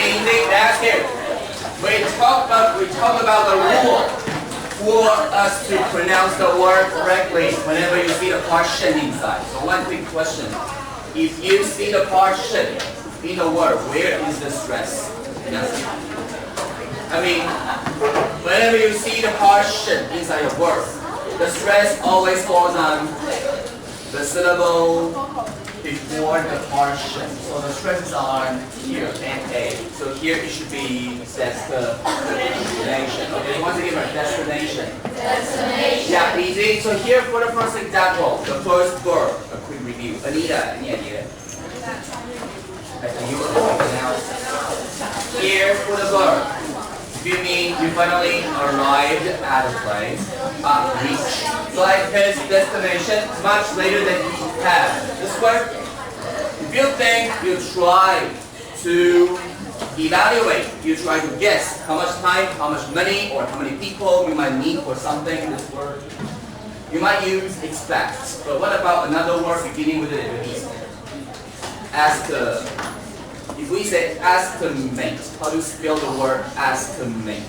Amazing. That's it. We talk about the rule for us to pronounce the word correctly whenever you see the partition inside. So one quick question. If you see the partition in the word, where is the stress? Yes. I mean, whenever you see the partition inside a word, the stress always falls on the syllable before the partition. So the stress is on here, N-A. So here it should be destination. Okay, once again, destination. Destination. Yeah, easy. So here for the first example, the first verb, a quick review. Anita, here for the verb. You mean you finally arrived at a place, reach. So like his destination much later than you have. This word, if you think, you try to evaluate, you try to guess how much time, how much money, or how many people you might need for something, this word. You might use expect. But what about another word beginning with it? If we say estimate, how do you spell the word estimate?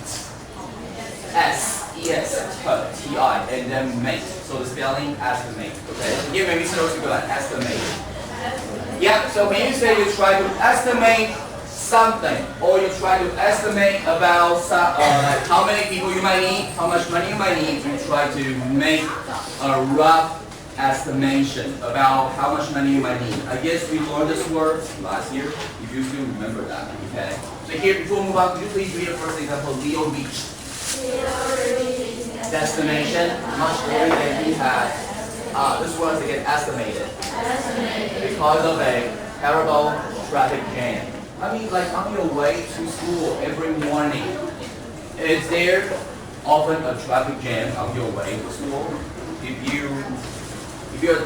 S-E-S-T-I, and then mate. So the spelling estimate. Okay. Here maybe supposed to go like estimate. Yeah. So when you say you try to estimate something, or you try to estimate about like how many people you might need, how much money you might need, you try to make a rough estimation about how much money you might need. I guess we learned this word last year, if you still remember that, okay? So here, before we move on, could you please read the first example, Leo reached. Destination, much later than he had. This was again estimated. Because of a terrible traffic jam. I mean, like on your way to school every morning, is there often a traffic jam on your way to school? If your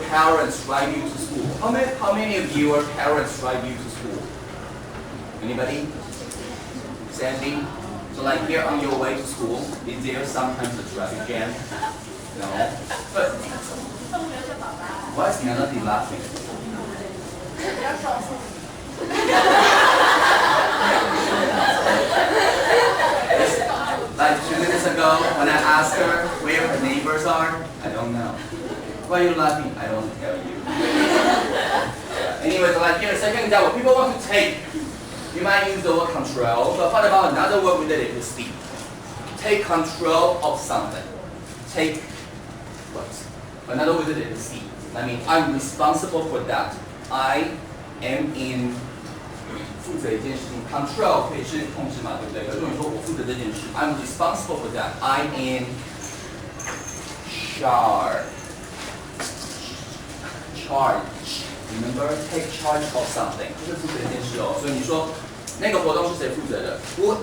parents drive you to school, how many of your parents drive you to school? Anybody? Sandy? So like here on your way to school, is there sometimes a traffic jam? No. But why is Melody laughing? Like 2 minutes ago, when I asked her where her neighbors are, I don't know. Why are you laughing? I don't tell you. Anyways, like here, second example, people want to take. You might use the word control, but what about another word with it is speed? Take control of something. Take what? Another word with it is speed. I mean, I'm responsible for that. I am in 负责一件事情 ，control 可以是控制嘛，对不对？可是如果你说我负责这件事 ，I'm responsible for that. I'm in charge. Remember, take charge of something. 这是负责一件事哦。所以你说那个活动是谁负责的 ？Who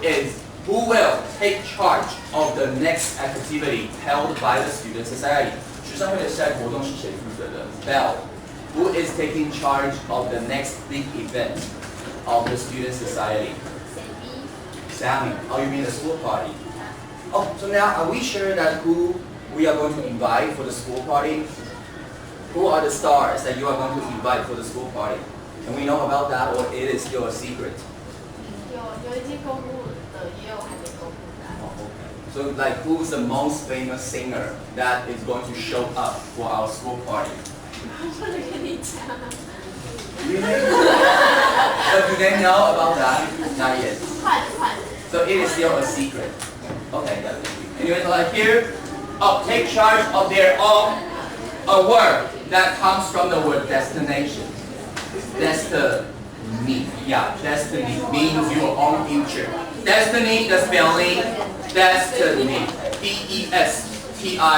will take charge of the next activity held by the student society? 学生会的下一个活动是谁负责的 ？Bell. Who is taking charge of the next big event of the student society? Sammy. Oh, you mean the school party? Oh, so now are we sure that who we are going to invite for the school party? Who are the stars that you are going to invite for the school party? Can we know about that, or it is still a secret? So like who's the most famous singer that is going to show up for our school party? Really? But do they know about that? Not yet. So it is still a secret. Okay, got it. Anyway, so like here, take charge of their own a word that comes from the word destination. Destiny. Yeah, destiny means your own future. Destiny, the spelling, destiny. D-E-S-T-I-N-Y.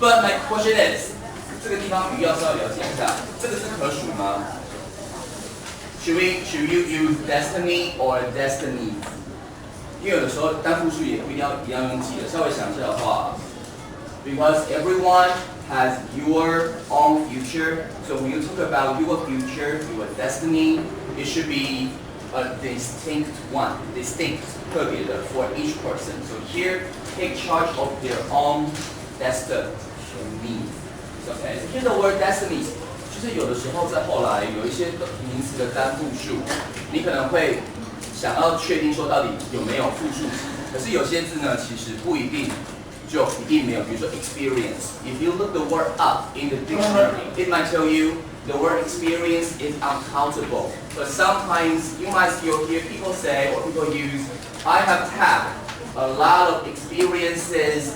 But my question is, 这个地方语要稍微了解一下，这个是可数吗 ？Should you use destiny or destiny？ 因为有的时候单复数也不一定要用记的，稍微想一下的话 ，because everyone has your own future. So when you talk about your future, your destiny, it should be a distinct one,特别的 for each person. So here, take charge of their own destiny. Okay, so here's the word destiny. 就是有的时候在后来有一些名词的单复数，你可能会想要确定说到底有没有复数型，可是有些字呢其实不一定就一定没有，比如说 experience。If you look the word up in the dictionary, it might tell you the word experience is uncountable. But sometimes you might still hear people say or people use, I have had a lot of experiences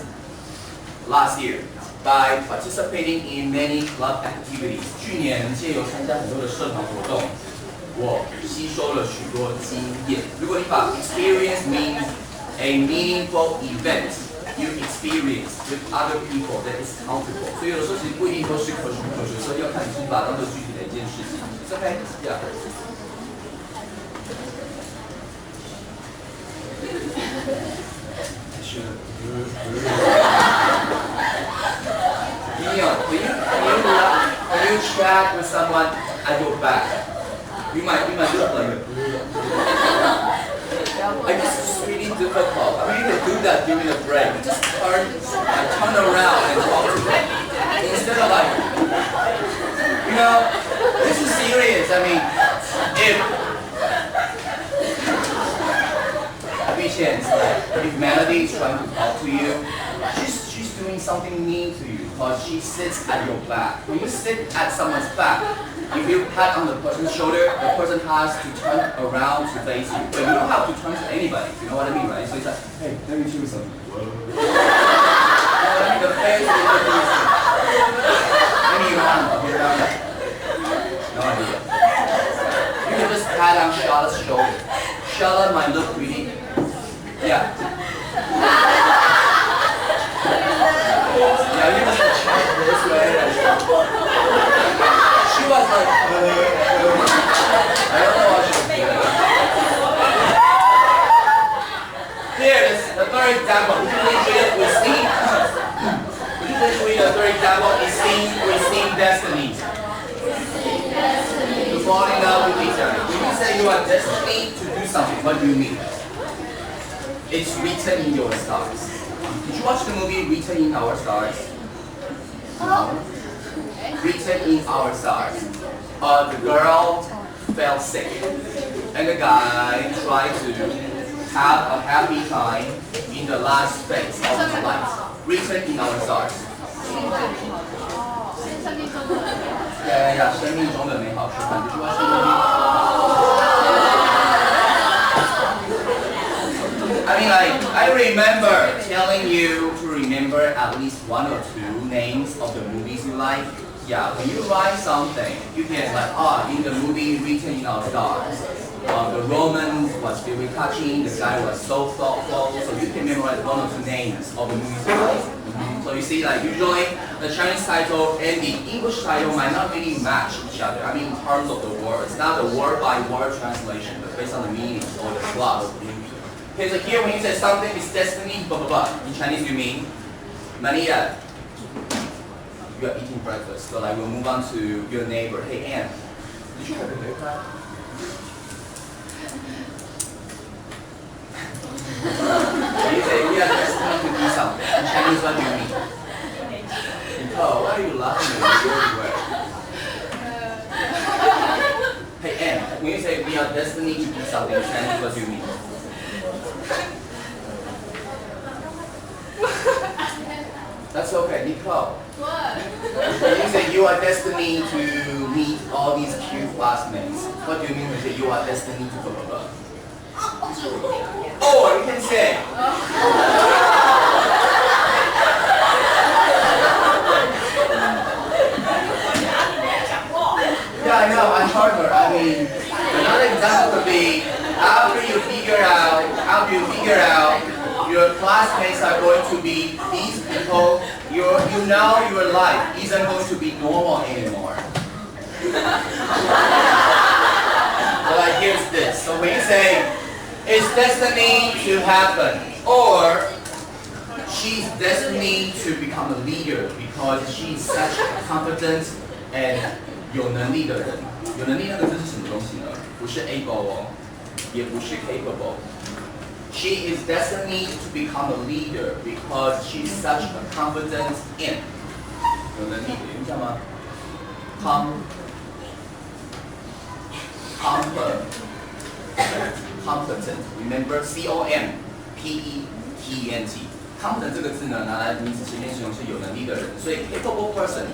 last year by participating in many club activities. 去年借由参加很多的社团活动，我吸收了许多经验。如果你把 experience means a meaningful event you experience with other people that is countable， 所以有的时候其实不一定都是可数不可数，所以要看你是把它当做具体的一件事情。It's okay, yeah. When you chat with someone at your back, you might look like I guess it's really difficult. I mean, you can do that during a break. You just turn around and talk to them instead of like, you know, this is serious. I mean, if Melody is trying to talk to you, she's doing something mean to you because she sits at your back. When you sit at someone's back, if you pat on the person's shoulder, the person has to turn around to face you. But you don't have to turn to anybody. You know what I mean, right? So it's like, hey, let me show you something. The face is let me around. No idea. You can just pat on Charlotte's shoulder. Charlotte might look pretty. Yeah. Yeah, you just check this way. She was like, I don't know what she was doing. Here is the third example. Would you please read it with scene? Would you please read the third example? Is scene with scene destiny. To fall in love with each other. When you say you are destined to do something, what do you mean? It's written in your stars. Did you watch the movie Written in Our Stars? No. Written in Our Stars. The girl fell sick, and the guy tried to have a happy time in the last phase of his life. Written in Our Stars. Yeah, 生命中的美好时刻。Did you watch the movie? I mean, I remember telling you to remember at least one or two names of the movies you like. Yeah, when you write something, you can like, in the movie Written in Our Stars, the romance was very touching, the guy was so thoughtful, so you can memorize one or two names of the movies you like. So you see, like usually the Chinese title and the English title might not really match each other. I mean, in terms of the words, not the word-by-word translation, but based on the meaning or the plot of the movie. Okay, so here when you say something is destiny, blah blah blah. In Chinese you mean, Maria, you are eating breakfast. So like we'll move on to your neighbor. Hey Ann, did you have a haircut? When you say we are destined to do something, in Chinese what do you mean? Oh, why are you laughing in a weird way? Hey Ann, when you say we are destined to do something, in Chinese what do you mean? That's okay, Nicole. What? When you say you are destined to meet all these cute classmates, what do you mean when you say you are destined to blah blah blah? Or you can say. Yeah, I know, I'm harder. I mean, another example could be after you figure out your classmates are going to be these people, you know your life isn't going to be normal anymore. So like here's this. So when you say it's destined to happen, or she's destined to become a leader because she's such a competent and 有能力的人，有能力那个字是什么东西呢？不是 able 哦，也不是 capable。She is destined to become a leader because she's such a competent in 有能力的，有印象吗？ competent. Remember, C-O-M-P-E-T-E-N-T. Competent 这个字呢，拿来名词前面形容是有能力的人，所以 capable person,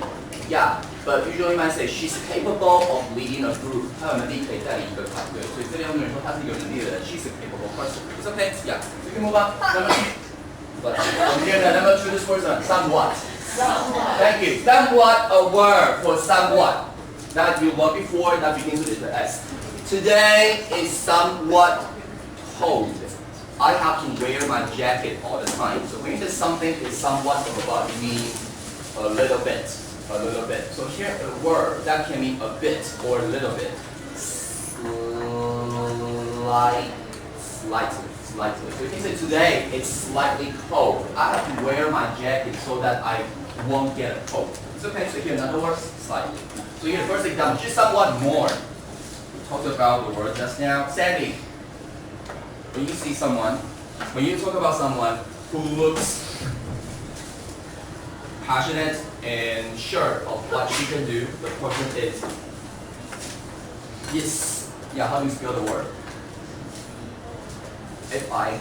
yeah. But usually you might say she's capable of leading a group. 她有能力可以带领一个团队，所以这边有人说她是有能力的人 ，she's a capable person. It's okay, yeah. So you can move on. From here, number 2, this word is somewhat. Thank you. Somewhat, a word for somewhat that you learned before that begins with the S. Today is somewhat cold. I have to wear my jacket all the time. So when you say something is somewhat of about, you mean a little bit. A little bit. So here a word that can mean a bit or a little bit. Slightly. So you can say today it's slightly cold. I have to wear my jacket so that I won't get a cold. It's okay. So here another word, slightly. So here the first example, just somewhat more. We talked about the word just now. Sandy, when you talk about someone who looks passionate and sure of what she can do, the question is yes. Yeah, how do you spell the word? F-I-D-N-T-E,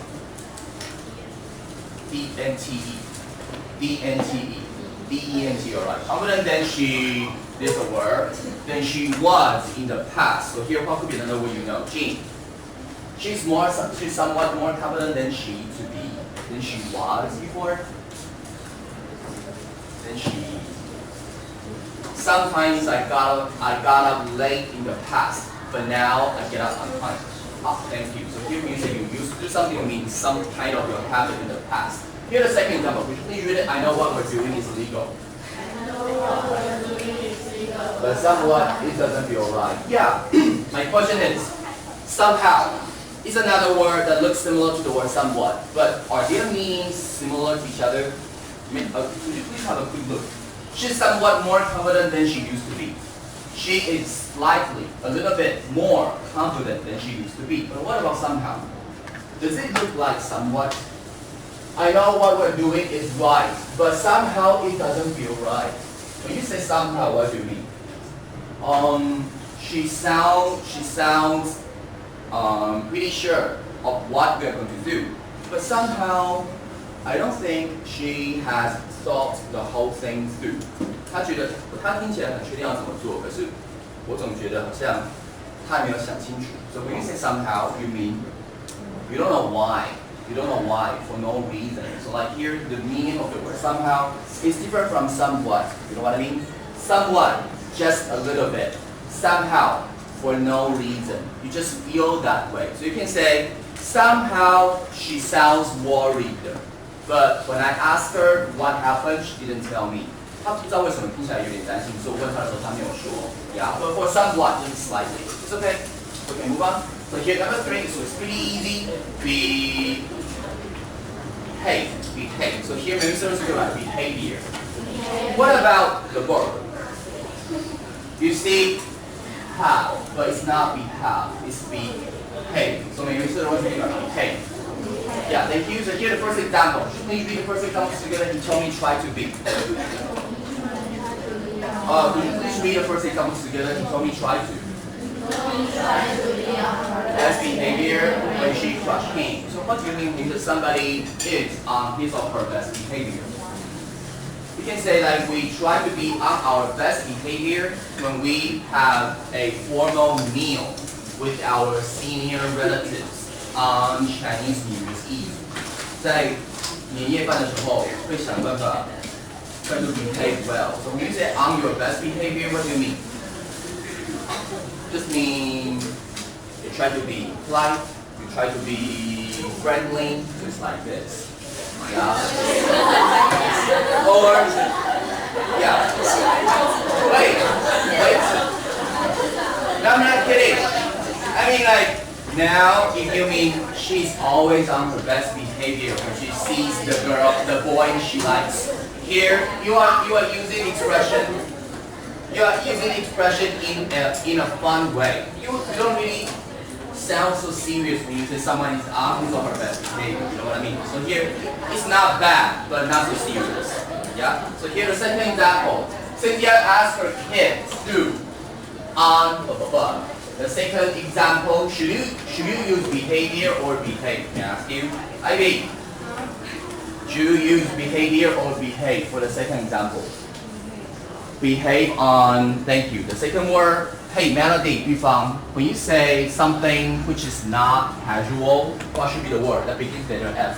alright. Confident, then she, there's a word, then she was in the past. So here, what could be another word you know? Jean. She's somewhat more confident than she used to be, than she was before. Then she. Sometimes I got up late in the past, but now I get up on time. Thank you. So here when you say you used to do something, it means some kind of your habit in the past. Here the second example, which please read it. I know what we're doing is illegal. But somewhat it doesn't feel right. Yeah. My question is, somehow is another word that looks similar to the word somewhat, but are their meanings similar to each other? Could you please have a quick look? She's somewhat more confident than she used to be. She is slightly, a little bit more confident than she used to be. But what about somehow? Does it look like somewhat? I know what we're doing is right, but somehow it doesn't feel right. When you say somehow, what do you mean? She sounds pretty sure of what we're going to do, but somehow I don't think she has thought the whole thing through. 她觉得她听起来很确定要怎么做，可是我总觉得好像她还没有想清楚。So when you say somehow, you mean you don't know why. You don't know why for no reason. So like here, the meaning of the word somehow is different from somewhat. You know what I mean? Somewhat, just a little bit. Somehow, for no reason. You just feel that way. So you can say somehow she sounds worried. But when I asked her what happened, she didn't tell me. 她不知道为什么听起来有点担心，所以我问她的时候，她没有说。Yeah, but for somewhat, just slightly. It's okay. Okay, move on. So here, number 3, so it's pretty easy. Behave. So here, maybe someone's talking about behavior. What about the verb? You see, have, but it's not behave, it's behave. So maybe someone's talking about behave. Yeah, thank you. So here, the first example. Please read the first example together. He told me try to be. Could you please read the first example together? He told me try to. Best behavior when she crushed him. So what do you mean if somebody is on his or her best behavior? We can say like we try to be on our best behavior when we have a formal meal with our senior relatives on Chinese New Year's Eve. 在年夜饭的时候，会想办法 try to behave well. So when you say on your best behavior, what do you mean? Just mean you try to be polite, you try to be friendly, just like this. Yeah. Or, yeah. Wait. No, I'm not kidding. I mean like, now if you mean she's always on her best behavior when she sees the boy she likes. Here, you are using expression. You are using expression in a fun way. You don't really sound so serious when you say someone is on his or her best behavior. You know what I mean? So here, it's not bad, but not so serious. Yeah. So here the second example. Cynthia asked her kids to on blah blah blah. The second example, should you use behavior or behave? Can I ask you? Ivy. Should you use behavior or behave for the second example? Behave on, thank you. The second word, hey, Melody, Yufang, when you say something which is not casual, what should be the word that begins with the letter F?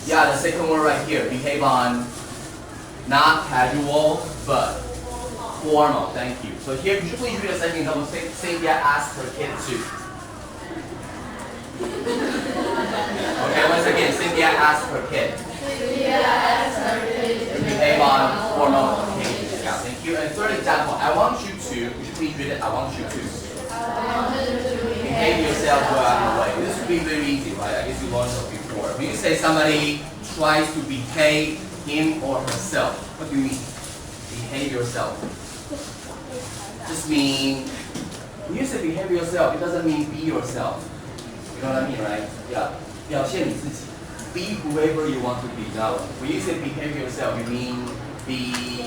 Yeah, the second word right here, behave on, not casual, but formal, thank you. So here, could you please read the second example? Cynthia asked her kid to. Okay, once again, Cynthia asked her kid. Behave on formal occasions. Yeah, thank you. And third example, I want you to, could you please read it? I want you to. Behave yourself go out of the way. This would be very easy, right? I guess you learned it before. When you say somebody tries to behave him or herself, what do you mean? Behave yourself. Just mean, when you say behave yourself, it doesn't mean be yourself. You know what I mean, right? Yeah. 表现你自己. Be whoever you want to be. Now, when you say behave yourself, you mean be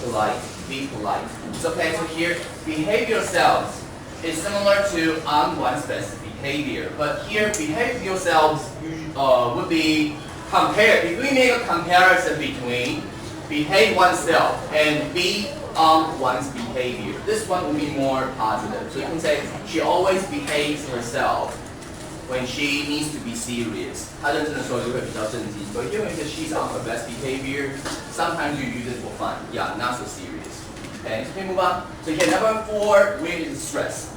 polite. Be polite. It's okay. So here, behave yourselves is similar to on one's best behavior, but here, behave yourselves would be compared. If we make a comparison between behave oneself and be on one's behavior, this one will be more positive. So you can say she always behaves herself when she needs to be serious. 她认真的时候就会比较正经。But here when she's on her best behavior, sometimes you use it for fun. Yeah, not so serious. Okay, so we move on. So here number 4, where is stress?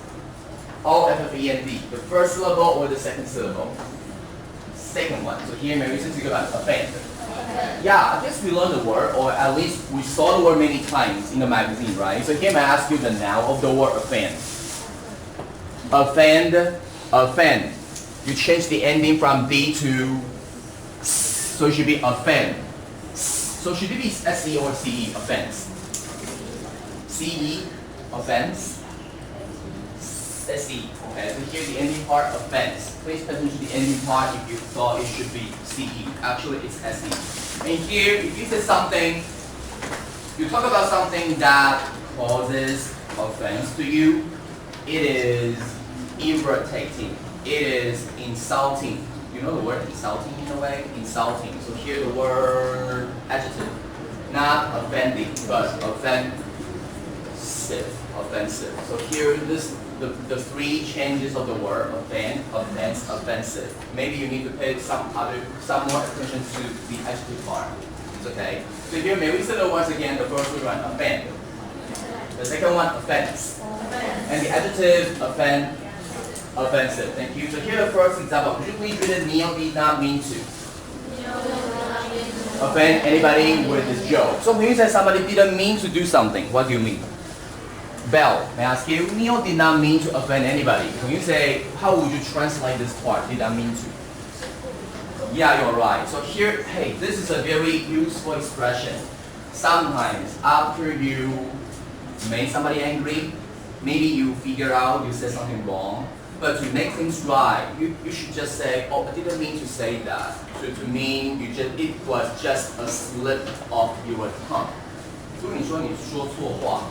O-F-F-E-N-D. The first syllable or the second syllable? Second one. So here maybe since we go back offend. Yeah, I guess we learned the word, or at least we saw the word many times in the magazine, right? So here may I ask you the noun of the word offend. Offend. You change the ending from D to S, so it should be offend. So should it be S-E or C-E, offense? C-E, offense. S-E, okay, so here's the ending part, offense. Please pay attention to the ending part if you thought it should be C-E. Actually, it's S-E. And here, if you say something, you talk about something that causes offense to you, it is irritating. It is insulting. You know the word insulting in a way? Insulting. So here the word adjective. Not offending, but offensive. Offensive. So here the 3 changes of the word offend, offense, offensive. Maybe you need to pay some more attention to the adjective part. It's okay. So here may we say the words again, the first one offend. The second one offense. And the adjective offend, offensive. Thank you. So here the first example. Could you please read it? Neil did not mean to offend anybody with this joke. So when you say somebody didn't mean to do something, what do you mean? Bell, may I ask you? Neil did not mean to offend anybody. When you say, how would you translate this part? Did not mean to. Yeah, you're right. So here, hey, this is a very useful expression. Sometimes after you made somebody angry, maybe you figure out you said something wrong. But to make things right, you should just say, oh, I didn't mean to say that. So to mean it was just a slip of your tongue. 如果你说你说错话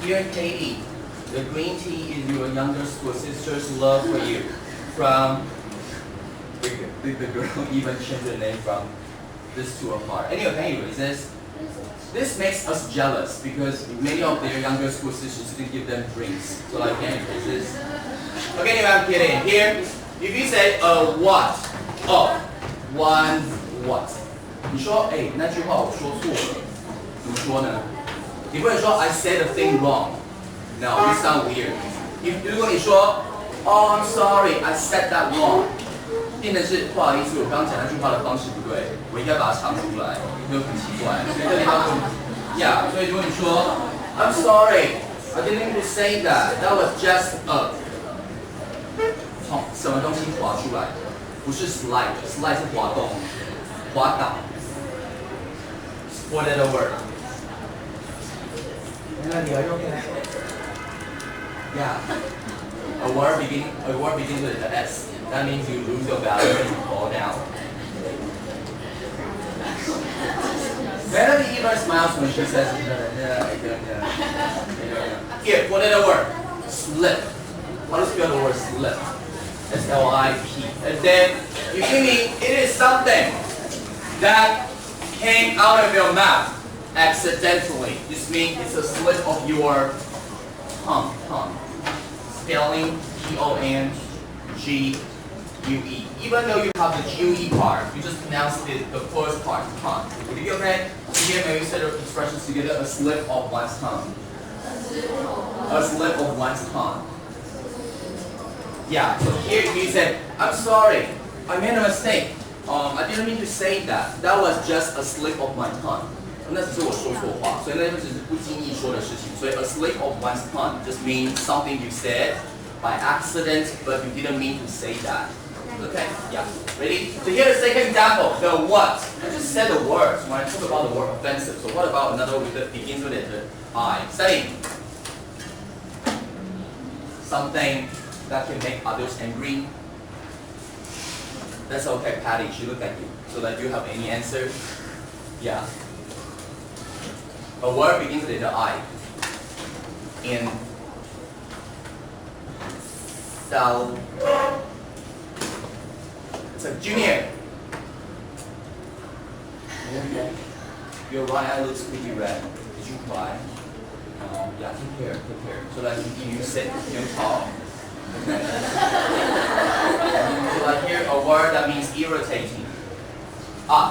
Dear Katie, the green tea is your younger school sister's love for you. From the girl even changed the name from this to a heart. Anyways, this makes us jealous because many of their younger school sisters didn't give them drinks. So like anyways, this. Okay, anyway, I'm kidding. Here, if you say what, one what. 你说那句话我说错了，怎么说呢？你不能说 I said a thing wrong. No, you sound weird. 如果你说 Oh, I'm sorry, I said that wrong. 变成是不好意思，我刚刚讲那句话的方式不对，我应该把它唱出来，没有很奇怪。所以这地方，yeah，所以如果你说 I'm sorry, I didn't mean to say that. That was just a 从什么东西滑出来的，不是 slide 是滑动，滑倒。What is the word? Melody, are you okay? Yeah. A word begins with an S. That means you lose your balance and you fall down. Melody even smiles when she says, Here, what is the word? Slip. How do you spell the word slip? S-L-I-P. And then you give me, it is something that came out of your mouth accidentally. This means it's a slip of your tongue. Spelling T-O-N-G-U-E. Even though you have the G-U-E part, you just pronounce it the first part, tongue. Would it be okay? Here, maybe set of expressions together, a slip of one's tongue. A slip of one's tongue. Yeah, so here you said, I'm sorry, I made a mistake. I didn't mean to say that. That was just a slip of my tongue. 那只是我说错话，所以那就只是不经意说的事情。所以 a slip of one's tongue just means something you said by accident, but you didn't mean to say that. Okay, yeah. Ready? So here's the second example. The what? I just said the words when I talk about the word offensive. So what about another word that begins with the I? Study. Something that can make others angry. That's okay, Patty. She looked at you. So that you have any answer? Yeah. A word begins with the I. In so it's a junior. Okay. Your right eye looks pretty red. Did you cry? Yeah, take care. So that you sit, you talk. Okay. So like here, a word that means irritating.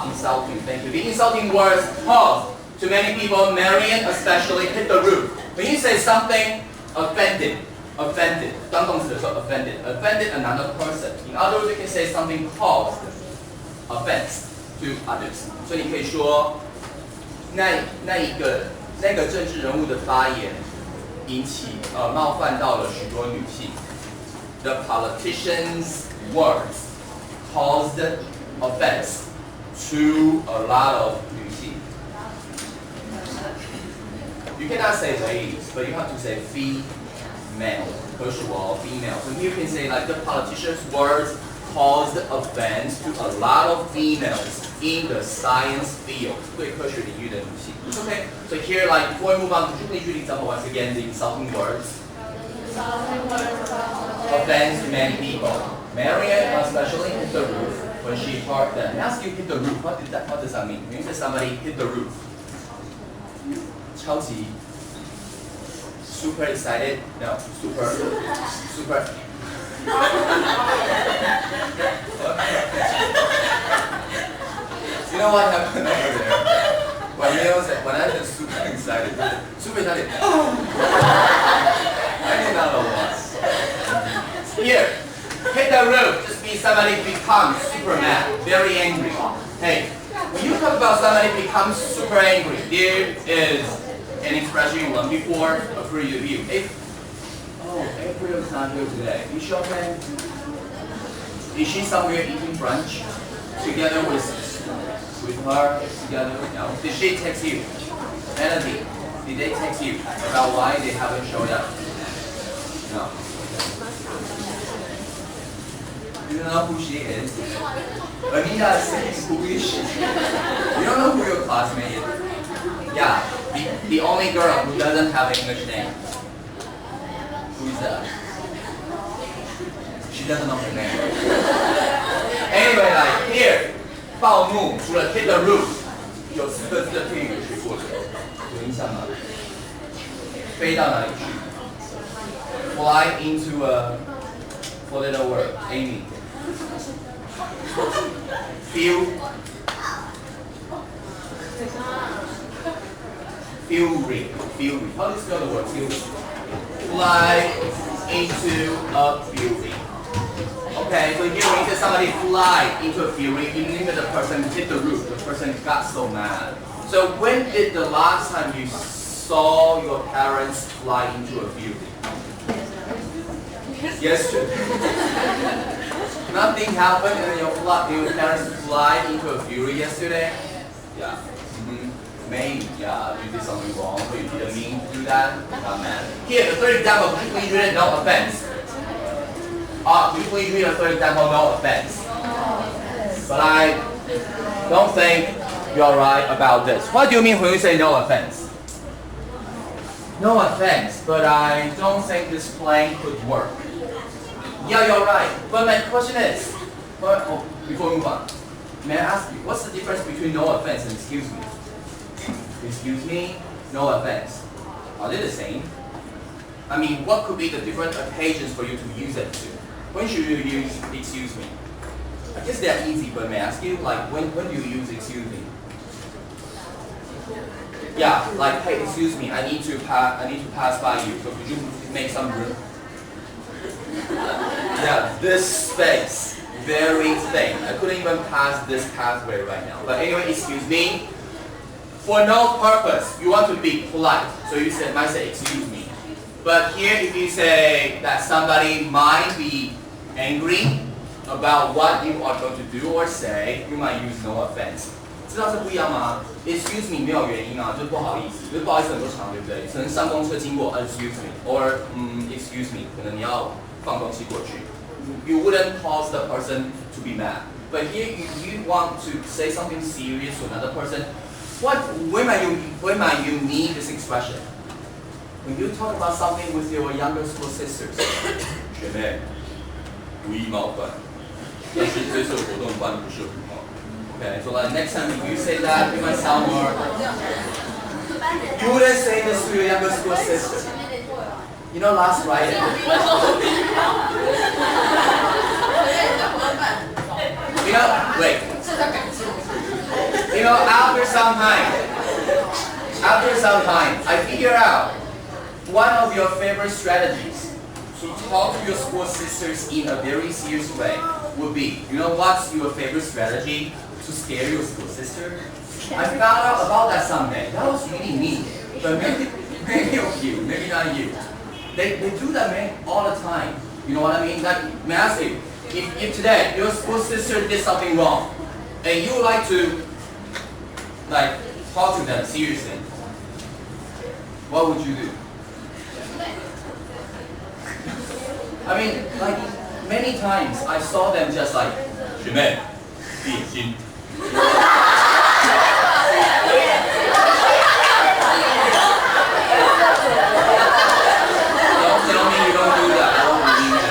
Insulting. Thank you. The insulting words cause to many people, Marian especially, hit the roof. When you say something offended,当动词的时候 offended another person. In other words, you can say something caused offense to others. 所以你可以说，那个政治人物的发言引起冒犯到了许多女性。The politician's words caused offense to a lot of 女性。You cannot say ladies, but you have to say female. 可数哦 female. So you can say like the politician's words caused offense to a lot of females in the science field. 对科学领域的女性。Okay. So here, like before we move on, could you please read the example once again? The insulting words. Offense to many people. Marian especially hit the roof when she heard them. I ask you hit the roof. What does that mean? When you say somebody hit the roof. 超级 super excited? No, super. You know what happened over there? When I was super excited, I did not know what. Here, hit the roof just means somebody becomes super mad, very angry. Hey, when you talk about somebody becomes super angry, there is an expression you learned before for you. April is not here today. Is she okay? Is she somewhere eating brunch together with her? Together? No. Did she text you? Melody, did they text you about why they haven't showed up? No. You don't know who she is? Anita says, who is she? You don't know who your classmate is? Yeah, the only girl who doesn't have an English name. Who is that? She doesn't know her name. Anyway, like here, 暴怒除了 hit the roof， 有4个字的片语学过的，有印象吗？飞到哪里去 ？Fly into a four-letter word. Amy. Fury. How do you spell the word fury? Fly into a fury. Okay, so here when you say somebody fly into a fury, you mean that the person hit the roof, the person got so mad. So when did the last time you saw your parents fly into a fury? Yesterday. Nothing happened and your parents fly into a fury yesterday? Yeah. Maybe, yeah, you did something wrong, but you didn't mean to do that. Not mad. Here, the third example, could you please read it? No offense. Could you please read the third example? No offense. But I don't think you're right about this. What do you mean when you say no offense? No offense, but I don't think this plan could work. Yeah, you're right. But my question is, before we move on, may I ask you, what's the difference between no offense and excuse me? Excuse me, no offense. Are they the same? I mean, what could be the different occasions for you to use it to? When should you use excuse me? I guess they're easy, but may I ask you, like, when do you use excuse me? Yeah, like, hey, excuse me, I need to pass by you, so could you make some room? Yeah, this space, very thin. I couldn't even pass this pathway right now. But anyway, excuse me. For no purpose, you want to be polite, so you might say excuse me. But here, if you say that somebody might be angry about what you are going to do or say, you might use no offense. 知道这不一样吗 ？Excuse me 没有原因啊，就是不好意思，就是不好意思很多场对不对？可能上公车经过 ，excuse me，or excuse me， 可能你要放东西过去 ，you wouldn't cause the person to be mad. But here, if you want to say something serious to another person, when might you need this expression? When you talk about something with your younger school sisters, 学妹，无意冒犯，但是这次活动办得不是很好。Okay, so like next time if you say that, it might sound more. You wouldn't say this to your younger school sister. You know, last Friday. You know, wait. You know, after some time, I figure out one of your favorite strategies to talk to your school sisters in a very serious way would be, you know what's your favorite strategy to scare your school sister? I found out about that someday. That was really neat. But maybe of you, maybe not you. They do that all the time. You know what I mean? Like, may I ask you, if today your school sister did something wrong, and you would like to talk to them seriously, what would you do? I mean, like, many times I saw them just like, 学妹，闭眼睛。Don't tell me you don't do that. I don't believe it.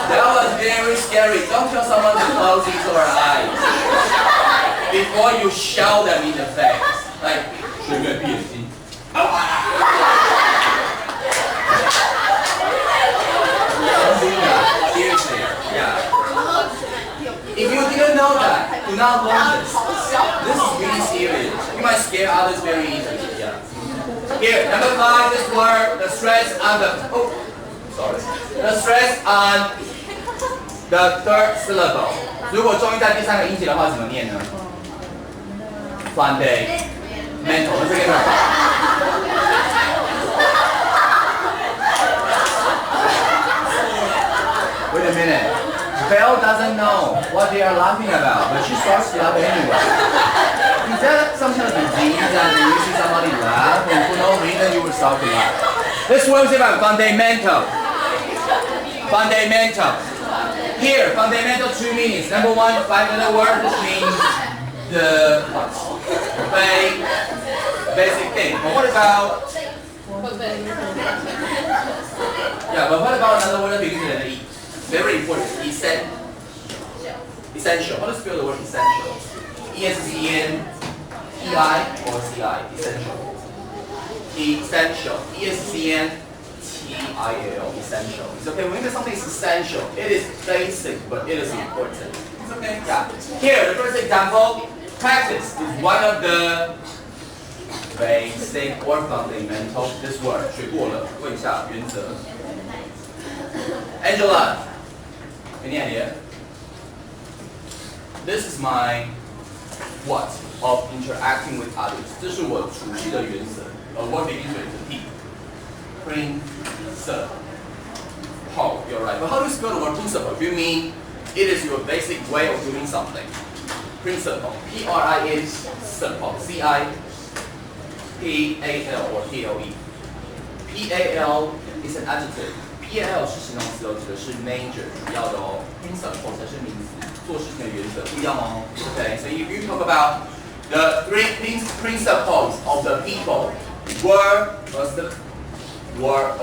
That was very scary. Don't tell someone to close his or her eyes before you shout them in the face. Like, 学妹，闭眼睛。Seriously, yeah. If you didn't know that, do not learn this. This is really serious. You might scare others very easily. Yeah. Here, number 5, this word, the stress on the stress on the third syllable. 如果重音在第3个音节的话，怎么念呢 ？Fundamental， 这个呢？ Wait a minute. Belle doesn't know what they are laughing about, but she starts to laugh anyway. Is that some kind of disease that when you see somebody laugh and for no reason you will start to laugh? This word is about fundamental. Fundamental. Here, fundamental 2 meanings. Number 1, 5-letter word, which means the basic thing. But what about? Yeah, but what about another word that begins with an E? Very important. Essential. How to spell the word essential? E-S-C-N-T-I or C-I? Essential. Essential. E-S-C-N-T-I-A-L. Essential. It's okay. When something is essential, it is basic, but it is important. It's okay. Yeah. Here, the first example. Practice is one of the basic or fundamental. This word 学过了，问一下原则。Angela. Any idea? This is my what of interacting with others. 这是我处事的原则。我begins with the P. Principle. You're right. But how do you spell the word principle? Do you mean it is your basic way of doing something? Principle. P-R-I-N-C-I-P-A-L or P-L-E. P-A-L is an adjective. P-A-L 是形容词哦，指的是 major 主要的哦 ，principle 才是名词，做事情的原则不一样哦。Okay, so if you talk about The three principles of the people were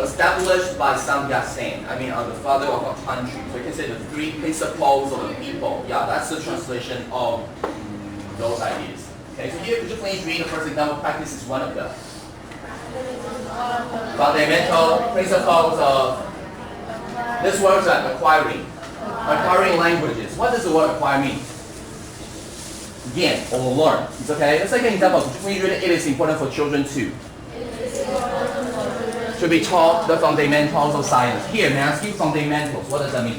established by Sun Yat-sen. I mean, the father of our country. So you can say the three principles of the people. Yeah, that's the translation of those ideas. Okay, so here, could you please read the first example? Practice is one of them. Fundamental principles of this word is acquiring languages. What does the word acquire mean? Again, or learn. It's okay. The second example, could you please read it? It is important for children too. To be taught the fundamentals of science. Here, may I ask you fundamentals? What does that mean?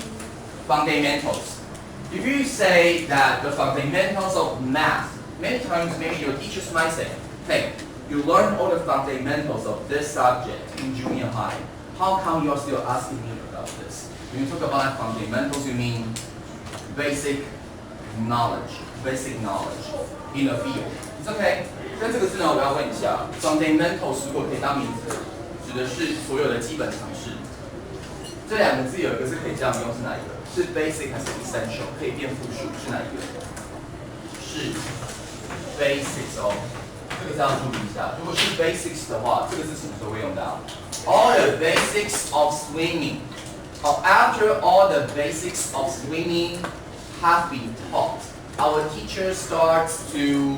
Fundamentals. If you say that the fundamentals of math, many times maybe your teachers might say, hey, you learn all the fundamentals of this subject in junior high. How come you're still asking me about this? When you talk about fundamentals, you mean basic knowledge in the field. It's okay. 但这个字呢，我要问一下 ，fundamentals 如果可以当名词，指的是所有的基本常识。这两个字有一个是可以这样用，是哪一个？是 basic 还是 essential？ 可以变复数，是哪一个？是 basics 哦。这个是要注意一下。如果是 basics 的话，这个是什么时候会用到 ？All the basics of swimming. After all the basics of swimming have been taught, our teacher starts to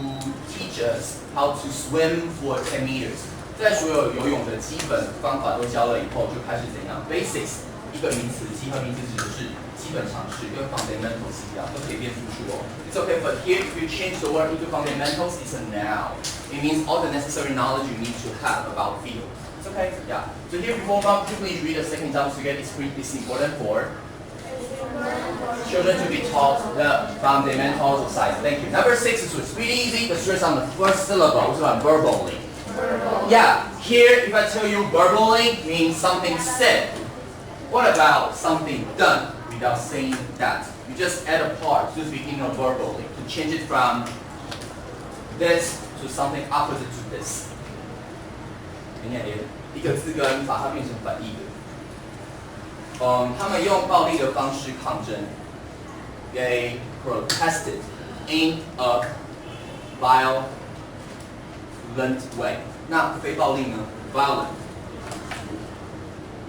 teach us how to swim for 10 meters. 在所有游泳的基本方法都教了以后，就开始怎样 ？Basics 一个名词，集合名词指的是基本常识，跟 fundamentals 一样，都可以变复数哦。It's okay, but here if you change the word into fundamentals, it's a noun. It means all the necessary knowledge you need to have about field. It's okay, yeah. So here before about, please read the second example together. It's important for children to be taught the fundamentals of science. Thank you. Number 6 is really easy. The stress on the first syllable, which is verbally. Yeah, here if I tell you verbally means something said. What about something done without saying that? You just add a part to the beginning of verbally to change it from this to something opposite to this. 一个字根把它变成反义的。他们用暴力的方式抗争。They protested in a violent way. 那非暴力呢 ？Violent.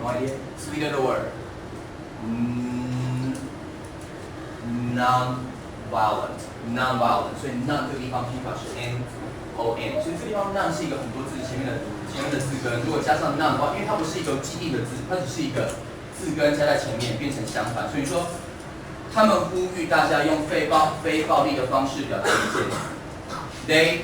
No idea. Sweeter the word. Non-violent. Non-violent. 所以 non 这个地方拼法是 n-o-n。所以这个地方 non 是一个很多字前面的字根，如果加上 non 的话，因为它不是一个既定的字，它只是一个字根加在前面变成相反，所以说他们呼吁大家用非暴力的方式表达意见。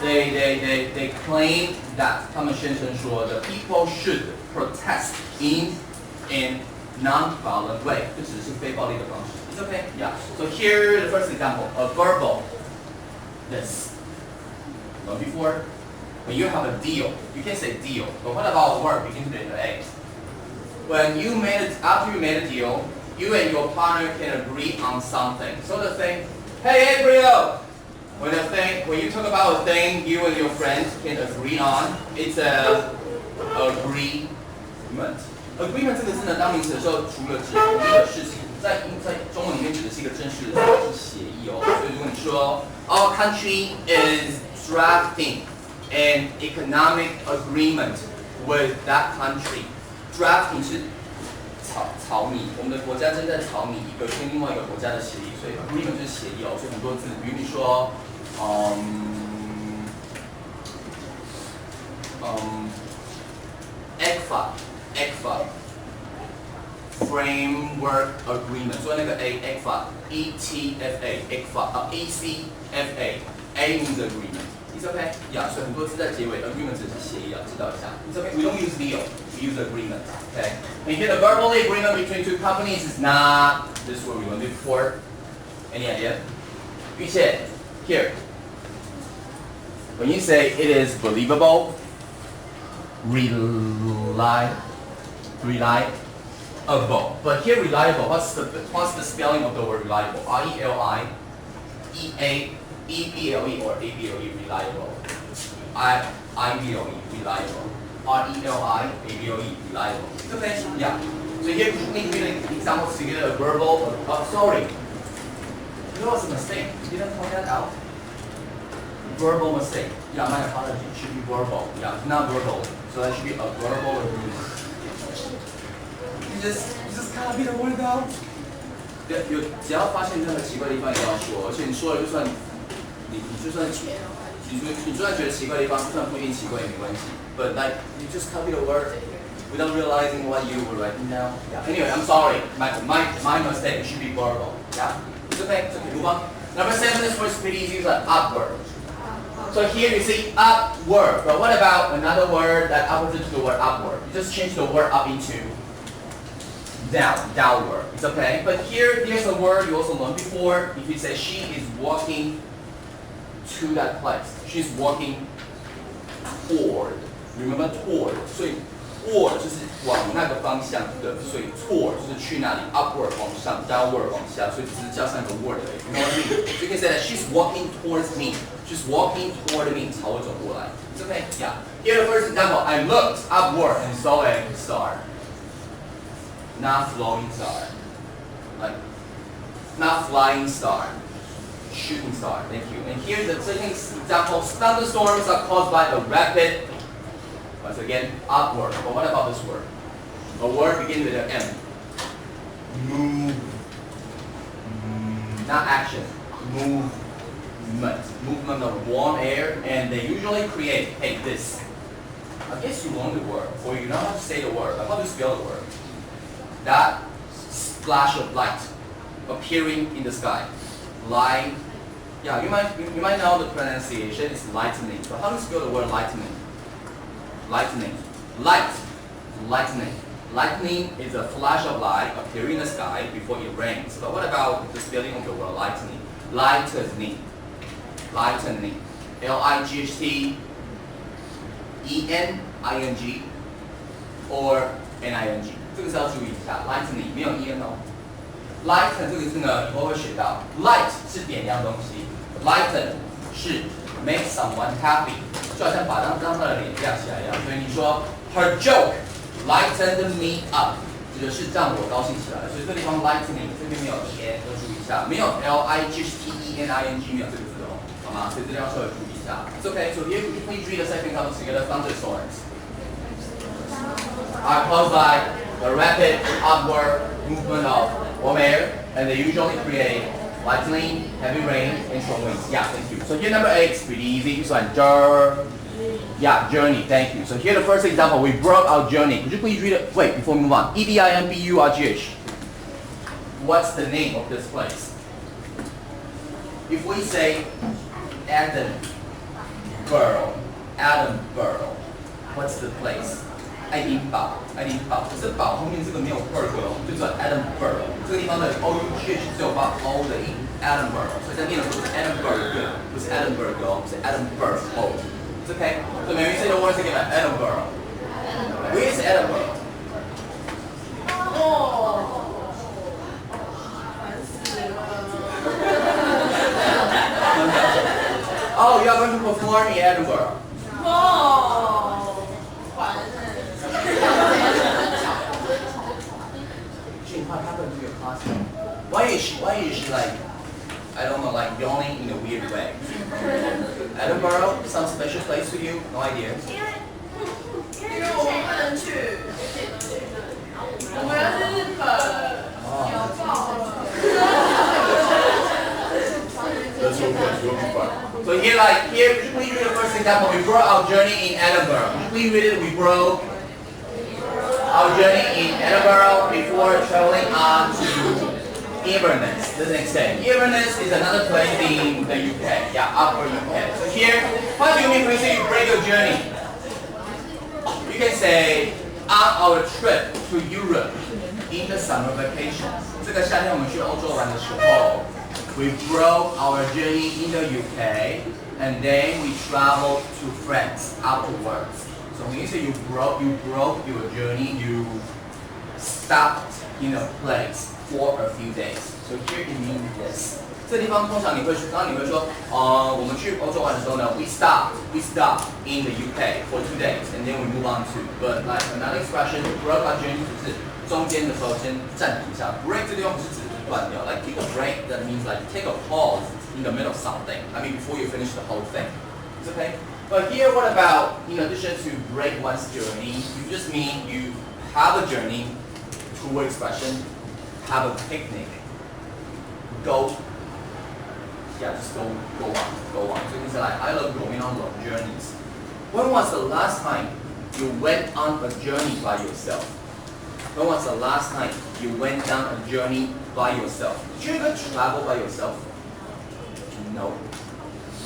They claim that 他们宣称说 the people should protest in a non-violent way， 就只是非暴力的方式。It's okay, yeah. So here the first example, a verbal. This. Not before. When you have a deal, you can say deal. But what about a word begins with an A? After you made a deal, you and your partner can agree on something. So the thing, hey April, when you talk about a thing you and your friends can agree on, it's a agreement. Agreement 这个字呢，当名词的时候，除了指同一个事情，在中文里面指的是一个正式的是协议哦。所以如果你说 Our country is drafting an economic agreement with that country. Drafting 是草拟，我们的国家正在草拟一个跟另外一个国家的协议，所以 agreement 就是协议哦。所以很多字，比如你说ECFA framework agreement， 所以那个 ECFA A means agreement. It's okay. Yeah. 所以很多字在结尾 agreement 只是协议，要知道一下。It's okay. We don't use deal. We use agreement. Okay. And here the verbal agreement between two companies is not this word we learned before. Any idea? Here. When you say it is believable, reliable. But here reliable, what's the spelling of the word reliable? R-E-L-I-E-A-E-B-L-E or A-B-L-E, reliable. I-B-L-E, reliable. R-E-L-I-A-B-L-E, reliable. It's okay? Yeah. So here we need to read examples together, a verbal, there was a mistake. You didn't point that out. Verbal mistake. Yeah, my apology. It should be verbal. Yeah, not verbal. So that should be a verbal agreement. You just copy the word out. 只要发现任何奇怪的地方，你都要说，而且你说了就算你就算觉得奇怪的地方，就算不一定奇怪也没关系。But like you just copy the word without realizing what you were writing down. Yeah. Anyway, I'm sorry. My mistake. It should be verbal. Yeah. It's okay. It's okay. Move on. Number 7 is pretty easy. It's like upward. So here you see upward. But what about another word that opposite to the word upward? You just change the word up into downward. It's okay. But here's a word you also learned before. If you say she is walking to that place, she's walking toward. Remember toward. 所以 toward 就是往那个方向的，所以 toward 就是去那里 upward 往上 ，downward 往下，所以只是加上一个 word 而已。You know what I mean? So you can say that she's walking towards me. She's walking toward me. 朝我走过来。It's okay. Yeah. Here the first example. I looked upward and saw a star. Not flowing star. Like not flying star. Shooting star. Thank you. And here's the second example. Thunderstorms are caused by a rapid. Once again, upward. But what about this word? A word beginning with an M. Move. Not action. Movement. Movement of warm air, and they usually create, hey, this. I guess you learned the word, or you know how to say the word. How do you spell the word? That flash of light appearing in the sky. Light. Yeah, you might know the pronunciation is lightning. But how do you spell the word lightning? Lightning. Light. Lightning. Lightning is a flash of light appearing in the sky before it rains. But what about the spelling of the word lightning? Lightning. Lightning. Lightning. Or ning. 这个是要注意一下 ，lightning 没有 en 哦。Lighten 这个字呢，以后会学到。Light 是点亮东西 ，lighten 是 make someone happy， 就好像让他的脸亮起来一样。所以你说 her joke lightened me up， 指的是让我高兴起来。所以这地方 lightning 这边没有 en， 要注意一下，没有 lightning 没有这个字哦，好吗？所以这地方稍微注意一下。It's okay. So here could you please read the second couple together? Thunderstorms are caused by the rapid upward movement of warm air, and they usually create lightning, heavy rain, and strong winds. Yeah, thank you. So here number 8 is pretty easy. This one, journey. Thank you. So here the first example, we broke our journey. Could you please read it? Wait, before we move on. EDINBURGH. What's the name of this place? If we say Edinburgh, what's the place? 爱丁堡，可是堡后面这个没有 burg 哦，就叫 Edinburgh。这个地方的 OUGH 只有发 O 的音 ，Edinburgh， 所以在念的时候是 Edinburgh， 不是 Edinburgh 哦，是 Edinburgh O。It's okay. So maybe say the words again like Edinburgh. Where is Edinburgh? Oh, you are going to perform in Edinburgh. What happened to your classmate? Why is she like, I don't know, like yawning in a weird way? Edinburgh, some special place to you? No idea. 因为我们不能去，我们要去日本，有爆了。So here, could you please read the first example? We broke our journey in Edinburgh. Could you please read it? We broke our journey in Edinburgh before traveling on to Inverness the next day. Inverness is another place in the UK. Yeah, upper UK. So here, what do you mean when you say you break your journey? You can say on our trip to Europe in the summer vacation. 这个夏天我们去欧洲玩的时候 we broke our journey in the UK and then we traveled to France afterwards. So when you say you broke your journey, you stopped in a place for a few days. So here it means this. 这地方通常你会说，我们去欧洲玩的时候呢 we stopped in the UK for 2 days and then we move on to. But like another expression, broke our journey 就是中间的时候先暂停一下。Break 这地方不是指断掉。Like take a break, that means like take a pause in the middle of something. I mean before you finish the whole thing. It's okay. But here, what about in addition to break one's journey? You just mean you have a journey, two-word expression, have a picnic, go. Yeah, just go on. So it's like I love going on long journeys. When was the last time you went on a journey by yourself? When was the last time you went down a journey by yourself? Did you ever travel by yourself? No.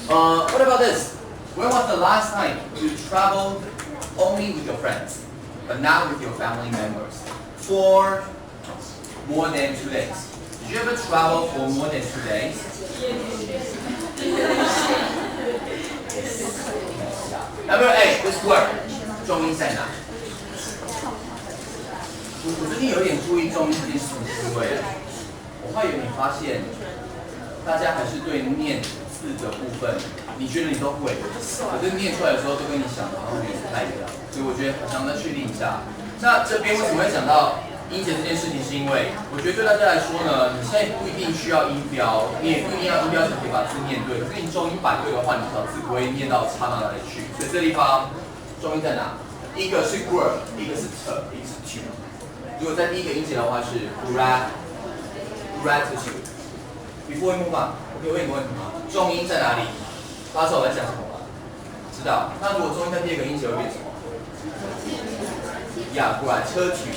What about this? When was the last time you traveled only with your friends, but not with your family members, for more than 2 days? Did you ever travel for more than 2 days? Number 8, this word, 重音在哪？我最近有点注意重音这件事情，是因为我会有点发现，大家还是对念字的部分，你觉得你都会，可是念出来的时候都跟你想的好像有点不太一样，所以我觉得好像再确定一下。那这边为什么会讲到音节这件事情？是因为我觉得对大家来说呢，你现在不一定需要音标，你也不一定要音标才可以把字念对。可是你重音摆对的话，你找字不会念到差到哪里去。所以这地方重音在哪？一个是 gr， 一个是 t， 一个是 t。如果在第一个音节的话是 gratitude。Before we move on， 我可以问你个问题吗？重音在哪里？大家知道我在讲什么吗？知道。那如果重音在第二个音节会变什么？呀，过来车曲。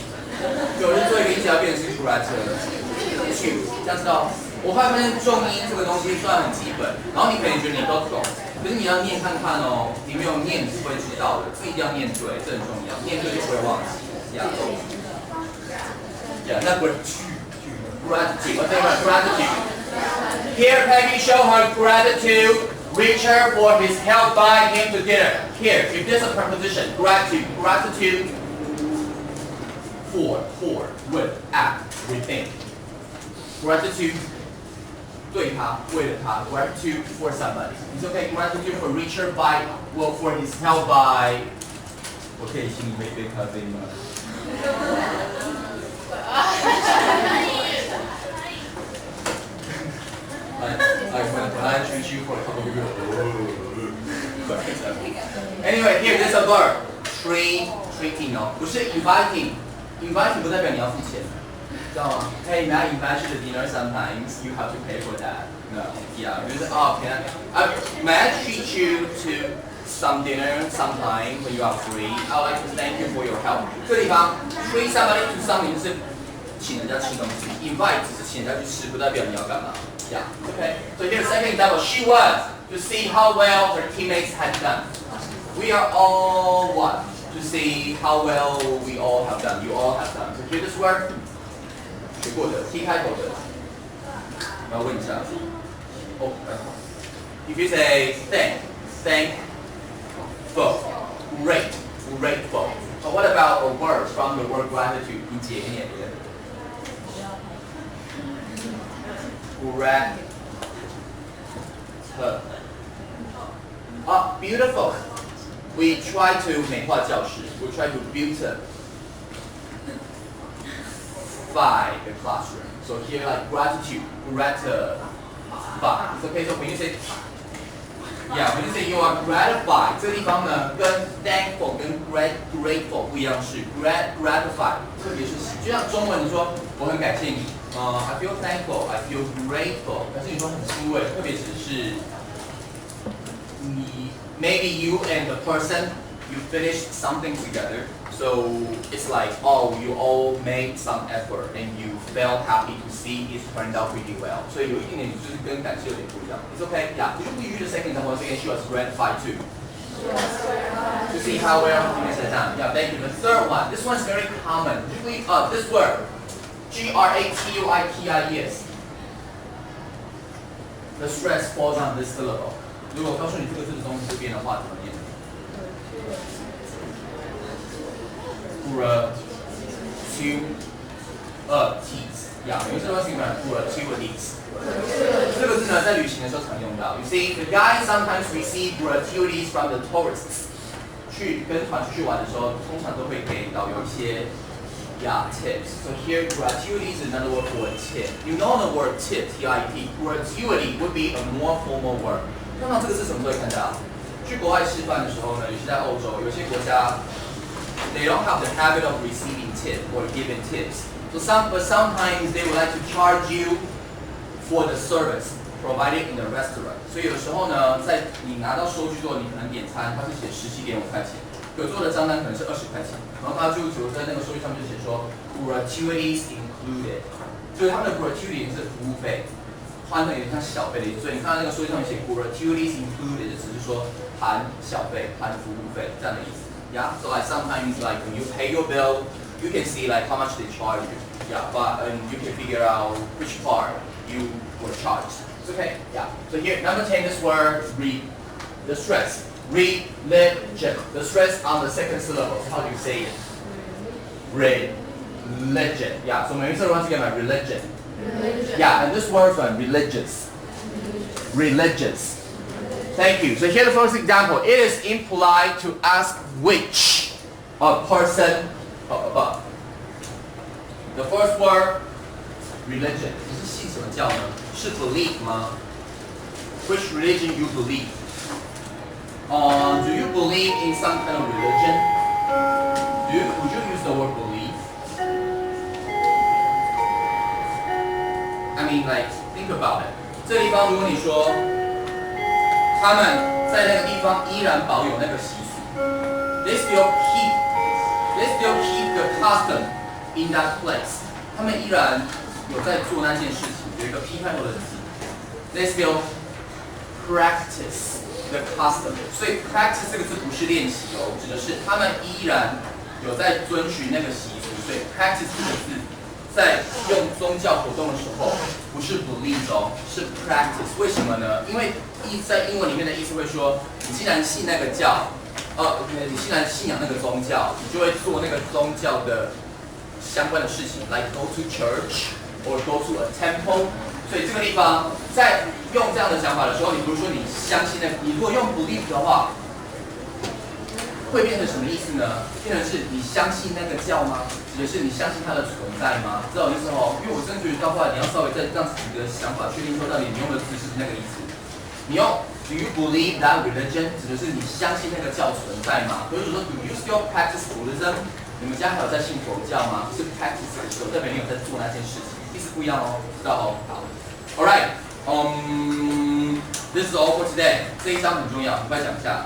有人做一个音节要变成是 gratitude， 这样知道。我发现重音这个东西虽然很基本，然后你可能觉得你都懂，可是你要念看看哦，你没有念是不会知道的，字一定要念对，这很重要，念对就不会忘记。那 gratitude. Here Peggy show her gratitude. Richard for his help by him to dinner. Here, if there's a preposition, gratitude for, with, at, within. Gratitude 对他，为了他 gratitude for somebody. It's okay, gratitude for Richard by, well, for his help by. 我可以请你喝一杯咖啡吗？when I treat you for a couple of years. Anyway, here there's a verb. Treating 哦，不是 inviting 不代表你要付钱，知道吗 ？Hey, may I invite you to dinner sometimes? You have to pay for that. No, yeah, 就是may I treat you to some dinner sometime when you are free? I would like to thank you for your help. 这地方 treat somebody to something 就是请人家吃东西 ，invite 只是请人家去吃，不代表你要干嘛。Yeah, okay. So here's the second example. She was to see how well her teammates had done. We are all what? To see how well we all have done. You all have done. So here this word. 学过的 T 开头的。我要问一下。Oh, if you say thankful, grateful. But what about a word from the word gratitude? 你解一点的。Beautiful. We try to 美化教室 We try to beautify the classroom. So here like gratitude, gratify. It's okay. So when you say you are gratified, 这个地方呢跟 thankful 跟 grateful 不一样，是 gratify， 特别是就像中文你说我很感谢你。I feel thankful, I feel grateful. 但是你说很欣慰，特别只是你 maybe you and the person you finished something together. So it's like you all made some effort and you felt happy to see it turned out pretty well. 所以有一点点就是跟感谢有点不一样。It's okay. Yeah. Could you read the second example once again? She was gratified too. To see how well things are done. Yeah. Thank you. The third one. This one's very common. Could you read this word? Gratuitous. The stress falls on this syllable. 如果我告诉你这个字的东西这边的话，怎么念 ？gratuitous. Yeah, 有些地方是讲 gratuitous. 这个字呢，在旅行的时候常用到。You see, the guys sometimes receive gratuities from the tourists. 去跟团出去玩的时候，通常都会给导游一些 Yeah, tips. So here, gratuity is another word for tip. You know the word tip, T-I-P. Gratuity would be a more formal word. 通常这个是什么时候会看到？去国外吃饭的时候呢，尤其在欧洲，有些国家 they don't have the habit of receiving tip or giving tips. But sometimes they would like to charge you for the service provided in the restaurant. 所以有的时候呢，在你拿到收据之后，你可能点餐，它是写17.5块钱。有做的账单可能是20块钱，然后他就在那个收据上面就写说 gratuities included， 所以他们的 gratuity 是服务费，换成有点像小费的意思。所以你看到那个收据上面写 gratuities included， 只是说含小费、含服务费这样的意思。Yeah, so like sometimes like when you pay your bill, you can see like how much they charge you. Yeah, but you can figure out which part you were charged. It's okay. Yeah. So here number 10, this word read the stress. Religion. The stress on the second syllable. How do you say it? Religion. Yeah. So maybe once again, my religion. Yeah, and this word one, religious. Religious. Thank you. So here the first example. It is impolite to ask which a person above. The first word, religion. 你是信什么教呢？是 belief 吗？ Which religion you believe? Do you believe in some kind of religion? Would you use the word believe? I mean, like, think about it. 这个地方，如果你说他们在那个地方依然保有那个习俗 they still keep the custom in that place. 他们依然有在做那件事情，有一个批判后的字 they still practice the custom. 所以 practice 这个字不是练习哦，指的是他们依然有在遵循那个习俗。所以 practice 这个字在用宗教活动的时候，不是 believe 哦，是 practice。为什么呢？因为在英文里面的意思会说，你既然信那个教，你既然信仰那个宗教，你就会做那个宗教的相关的事情 ，like go to church or go to a temple。所以这个地方在用这样的讲法的时候，你比如说你相信你如果用 believe 的话，会变成什么意思呢？变成是你相信那个教吗？指的是你相信它的存在吗？知道我意思哦？因为我真的觉得到后来你要稍微再让自己的想法确定说到底你用的字是那个意思。你用 Do you believe that religion？ 指的是你相信那个教存在吗？比如说 Do you still practice Buddhism？ 你们家还有在信佛教吗？是 practice 的时候，代表你有在做那件事情，意思不一样哦，知道哦？好。Alright, this is all for today. 这一章很重要，我来讲一下。